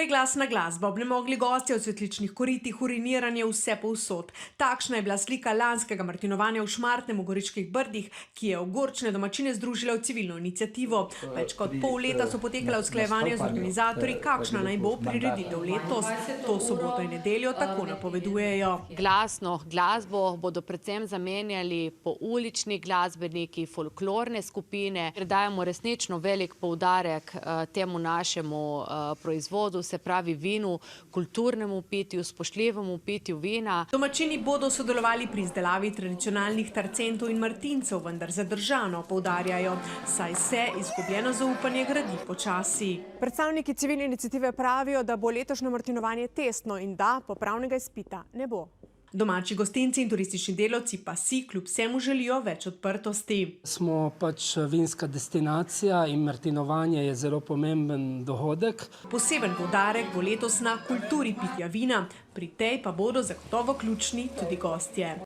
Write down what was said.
Torej glasna glasba, obnemogli gostje v cvetličnih koritih, uriniranje vse povsod. Takšna je bila slika lanskega martinovanja v Šmartnem v Goriških Brdih, ki je ogorčene domačine združila v civilno iniciativo. Več kot pol leta so potekala usklajevanja z organizatorji, kakšna naj bo prireditev letos. To soboto in nedeljo tako napovedujejo. Glasno glasbo bodo predvsem zamenjali poulični glasbeniki, folklorne skupine. Dajemo resnično velik poudarek temu našemu proizvodu, se pravi vinu, kulturnemu pitju, spoštljivemu pitju vina. Domačini bodo sodelovali pri izdelavi tradicionalnih tarcentov in martincev, vendar zadržano, poudarjajo, saj se izgubljeno zaupanje gradi počasi. Predstavniki civilne iniciative pravijo, da bo letošnje martinovanje testno in da popravnega izpita ne bo. Domači gostinci in turistični delavci pa si kljub vsemu želijo več odprtosti. Smo pač vinska destinacija in martinovanje je zelo pomemben dohodek. Poseben poudarek bo letos na kulturi pitja vina, pri tej pa bodo zagotovo ključni tudi gostje.